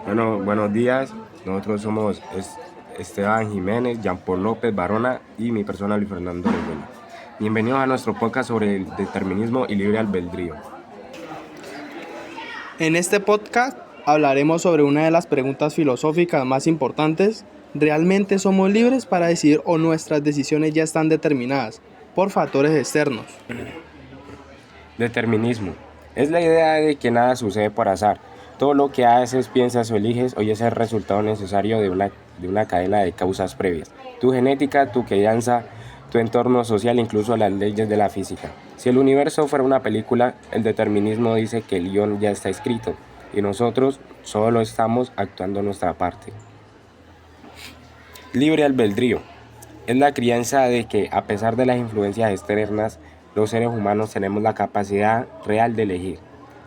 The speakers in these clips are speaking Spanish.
Bueno, buenos días. Nosotros somos Esteban Jiménez, Jean Paul López Barona y mi persona Luis Fernando Reguela. Bienvenidos a nuestro podcast sobre el determinismo y libre albedrío. En este podcast hablaremos sobre una de las preguntas filosóficas más importantes. ¿Realmente somos libres para decidir o nuestras decisiones ya están determinadas por factores externos? Determinismo. Es la idea de que nada sucede por azar. Todo lo que haces, piensas o eliges hoy es el resultado necesario de una cadena de causas previas. Tu genética, tu crianza, tu entorno social, incluso las leyes de la física. Si el universo fuera una película, el determinismo dice que el guión ya está escrito y nosotros solo estamos actuando nuestra parte. Libre albedrío. Es la creencia de que, a pesar de las influencias externas, los seres humanos tenemos la capacidad real de elegir.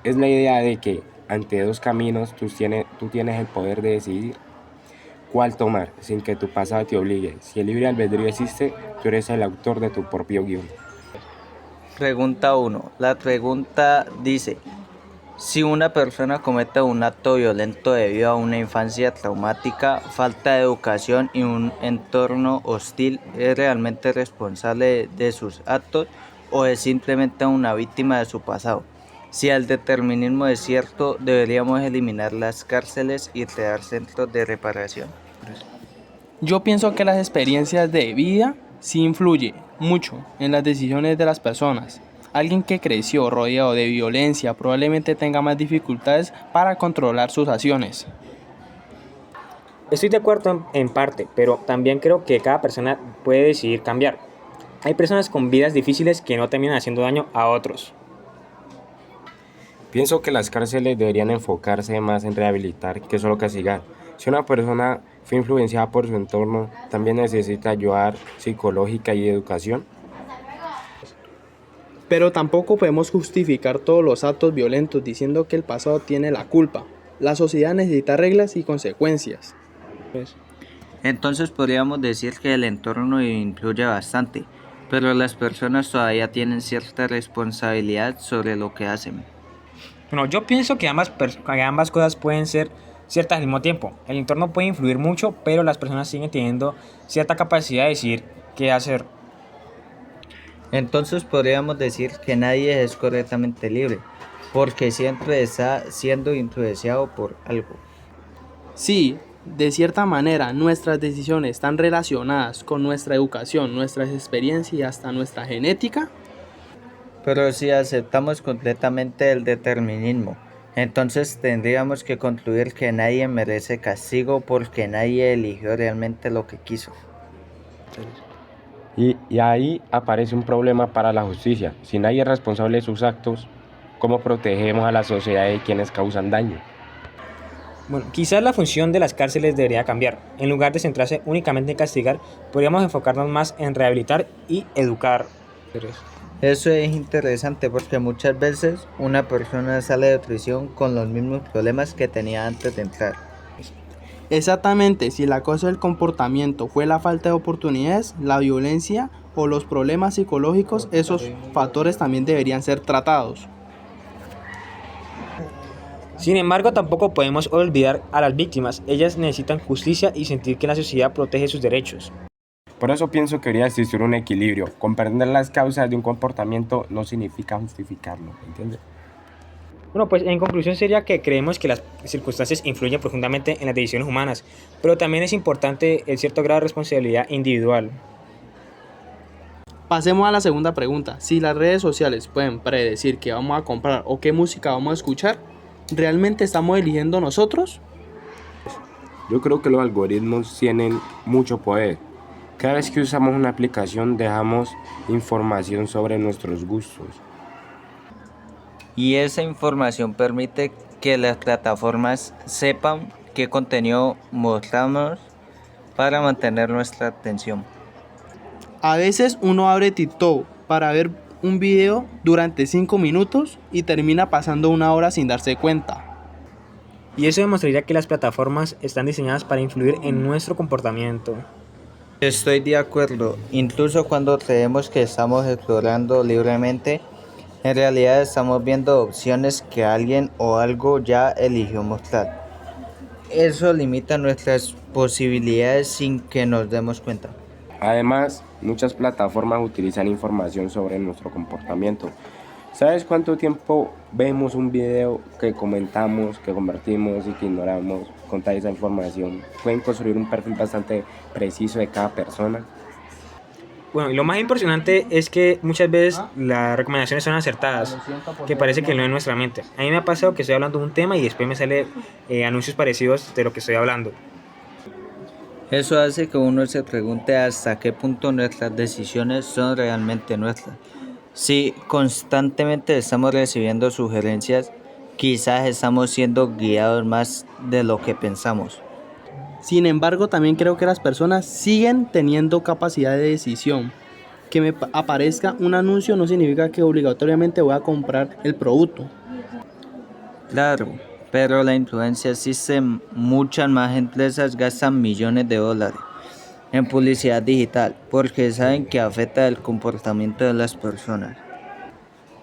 Es la idea de que, ante dos caminos, tú tienes el poder de decidir cuál tomar, sin que tu pasado te obligue. Si el libre albedrío existe, tú eres el autor de tu propio guión. Pregunta 1. La pregunta dice, si una persona comete un acto violento debido a una infancia traumática, falta de educación y un entorno hostil, ¿es realmente responsable de sus actos o es simplemente una víctima de su pasado? Si el determinismo es cierto, deberíamos eliminar las cárceles y crear centros de reparación. Yo pienso que las experiencias de vida sí influyen mucho en las decisiones de las personas. Alguien que creció rodeado de violencia probablemente tenga más dificultades para controlar sus acciones. Estoy de acuerdo en parte, pero también creo que cada persona puede decidir cambiar. Hay personas con vidas difíciles que no terminan haciendo daño a otros. Pienso que las cárceles deberían enfocarse más en rehabilitar que solo castigar. Si una persona fue influenciada por su entorno, también necesita ayuda psicológica y educación. Pero tampoco podemos justificar todos los actos violentos diciendo que el pasado tiene la culpa. La sociedad necesita reglas y consecuencias. Entonces podríamos decir que el entorno influye bastante, pero las personas todavía tienen cierta responsabilidad sobre lo que hacen. Bueno, yo pienso que ambas cosas pueden ser ciertas al mismo tiempo. El entorno puede influir mucho, pero las personas siguen teniendo cierta capacidad de decidir qué hacer. Entonces podríamos decir que nadie es correctamente libre, porque siempre está siendo influenciado por algo. Sí, de cierta manera nuestras decisiones están relacionadas con nuestra educación, nuestras experiencias y hasta nuestra genética. Pero si aceptamos completamente el determinismo, entonces tendríamos que concluir que nadie merece castigo porque nadie eligió realmente lo que quiso. Y ahí aparece un problema para la justicia. Si nadie es responsable de sus actos, ¿cómo protegemos a la sociedad de quienes causan daño? Bueno, quizás la función de las cárceles debería cambiar. En lugar de centrarse únicamente en castigar, podríamos enfocarnos más en rehabilitar y educar. Eso es interesante porque muchas veces una persona sale de prisión con los mismos problemas que tenía antes de entrar. Exactamente, si la causa del comportamiento fue la falta de oportunidades, la violencia o los problemas psicológicos, esos factores también deberían ser tratados. Sin embargo, tampoco podemos olvidar a las víctimas. Ellas necesitan justicia y sentir que la sociedad protege sus derechos. Por eso pienso que debería existir un equilibrio. Comprender las causas de un comportamiento no significa justificarlo, ¿entiendes? Bueno, pues en conclusión sería que creemos que las circunstancias influyen profundamente en las decisiones humanas, pero también es importante el cierto grado de responsabilidad individual. Pasemos a la segunda pregunta. Si las redes sociales pueden predecir qué vamos a comprar o qué música vamos a escuchar, ¿realmente estamos eligiendo nosotros? Yo creo que los algoritmos tienen mucho poder. Cada vez que usamos una aplicación dejamos información sobre nuestros gustos. Y esa información permite que las plataformas sepan qué contenido mostramos para mantener nuestra atención. A veces uno abre TikTok para ver un video durante 5 minutos y termina pasando una hora sin darse cuenta. Y eso demostraría que las plataformas están diseñadas para influir en nuestro comportamiento. Estoy de acuerdo, incluso cuando creemos que estamos explorando libremente, en realidad estamos viendo opciones que alguien o algo ya eligió mostrar. eso limita nuestras posibilidades sin que nos demos cuenta. Además, muchas plataformas utilizan información sobre nuestro comportamiento. ¿Sabes cuánto tiempo vemos un video que comentamos, que convertimos y que ignoramos con toda esa información? Pueden construir un perfil bastante preciso de cada persona. Bueno, y lo más impresionante es que muchas veces las recomendaciones son acertadas, que parece que no en nuestra mente. A mí me ha pasado que estoy hablando de un tema y después me sale anuncios parecidos de lo que estoy hablando. Eso hace que uno se pregunte hasta qué punto nuestras decisiones son realmente nuestras. Si constantemente estamos recibiendo sugerencias, quizás estamos siendo guiados más de lo que pensamos. Sin embargo, también creo que las personas siguen teniendo capacidad de decisión. Que me aparezca un anuncio no significa que obligatoriamente voy a comprar el producto. Claro, pero la influencia existe. Muchas más empresas gastan millones de dólares en publicidad digital porque saben que afecta el comportamiento de las personas.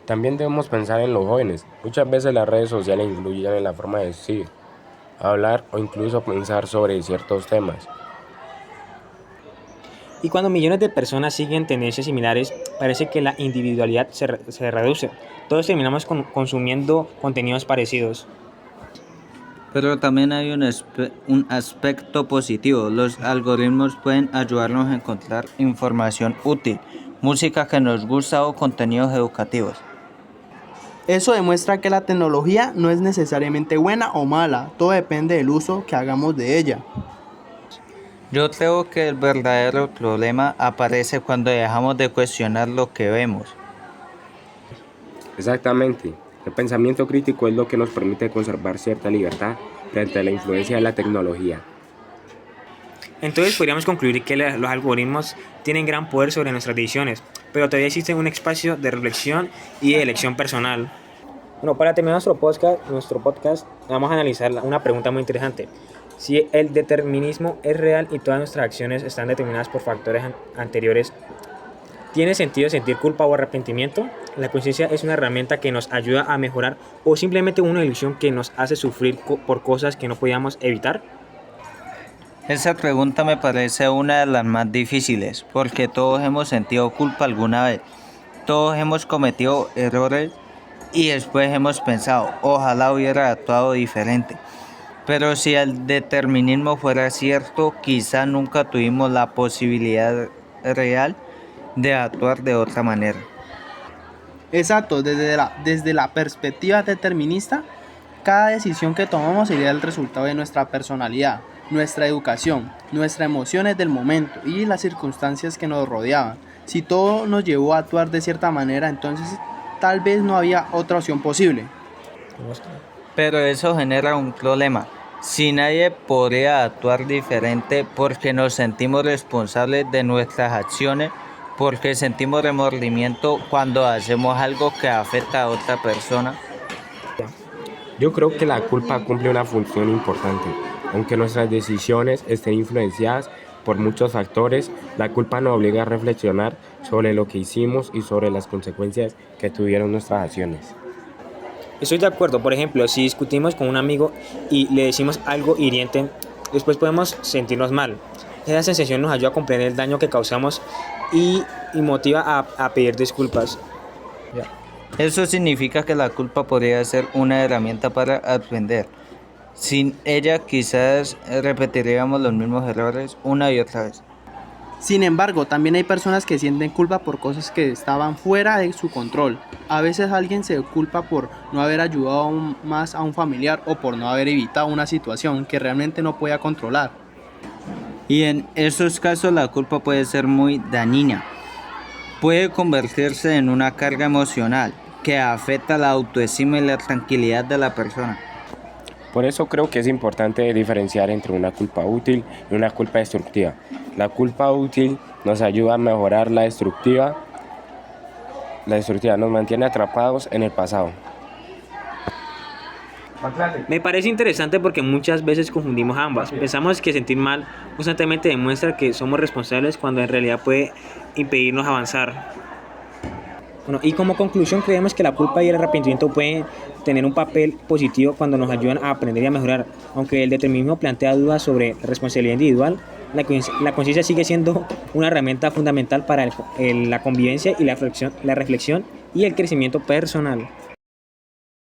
También debemos pensar en los jóvenes. Muchas veces las redes sociales influyen en la forma de decir, hablar o incluso pensar sobre ciertos temas. Y cuando millones de personas siguen tendencias similares, parece que la individualidad se reduce. Todos terminamos consumiendo contenidos parecidos. Pero también hay un aspecto positivo. Los algoritmos pueden ayudarnos a encontrar información útil, música que nos gusta o contenidos educativos. Eso demuestra que la tecnología no es necesariamente buena o mala, todo depende del uso que hagamos de ella. Yo creo que el verdadero problema aparece cuando dejamos de cuestionar lo que vemos. Exactamente. El pensamiento crítico es lo que nos permite conservar cierta libertad frente a la influencia de la tecnología. Entonces podríamos concluir que los algoritmos tienen gran poder sobre nuestras decisiones, pero todavía existe un espacio de reflexión y de elección personal. Bueno, para terminar nuestro podcast vamos a analizar una pregunta muy interesante. Si el determinismo es real y todas nuestras acciones están determinadas por factores anteriores, ¿tiene sentido sentir culpa o arrepentimiento? ¿La conciencia es una herramienta que nos ayuda a mejorar o simplemente una ilusión que nos hace sufrir por cosas que no podíamos evitar? Esa pregunta me parece una de las más difíciles, porque todos hemos sentido culpa alguna vez. Todos hemos cometido errores y después hemos pensado, ojalá hubiera actuado diferente. Pero si el determinismo fuera cierto, quizá nunca tuvimos la posibilidad real de actuar de otra manera. Exacto, desde la perspectiva determinista, cada decisión que tomamos sería el resultado de nuestra personalidad, nuestra educación, nuestras emociones del momento y las circunstancias que nos rodeaban. Si todo nos llevó a actuar de cierta manera, entonces tal vez no había otra opción posible. Pero eso genera un problema. Si nadie podría actuar diferente porque nos sentimos responsables de nuestras acciones, porque sentimos remordimiento cuando hacemos algo que afecta a otra persona. Yo creo que la culpa cumple una función importante. Aunque nuestras decisiones estén influenciadas por muchos factores, la culpa nos obliga a reflexionar sobre lo que hicimos y sobre las consecuencias que tuvieron nuestras acciones. Estoy de acuerdo. Por ejemplo, si discutimos con un amigo y le decimos algo hiriente, después podemos sentirnos mal. Esa sensación nos ayuda a comprender el daño que causamos y motiva a pedir disculpas. Eso significa que la culpa podría ser una herramienta para aprender. Sin ella quizás repetiríamos los mismos errores una y otra vez. Sin embargo, también hay personas que sienten culpa por cosas que estaban fuera de su control. A veces alguien se culpa por no haber ayudado más a un familiar o por no haber evitado una situación que realmente no podía controlar. Y en esos casos la culpa puede ser muy dañina. Puede convertirse en una carga emocional que afecta la autoestima y la tranquilidad de la persona. Por eso creo que es importante diferenciar entre una culpa útil y una culpa destructiva. La culpa útil nos ayuda a mejorar la destructiva nos mantiene atrapados en el pasado. Me parece interesante porque muchas veces confundimos ambas. Pensamos que sentir mal constantemente demuestra que somos responsables cuando en realidad puede impedirnos avanzar. Bueno, y como conclusión creemos que la culpa y el arrepentimiento pueden tener un papel positivo cuando nos ayudan a aprender y a mejorar. Aunque el determinismo plantea dudas sobre la responsabilidad individual, la conciencia sigue siendo una herramienta fundamental para la convivencia y la reflexión y el crecimiento personal.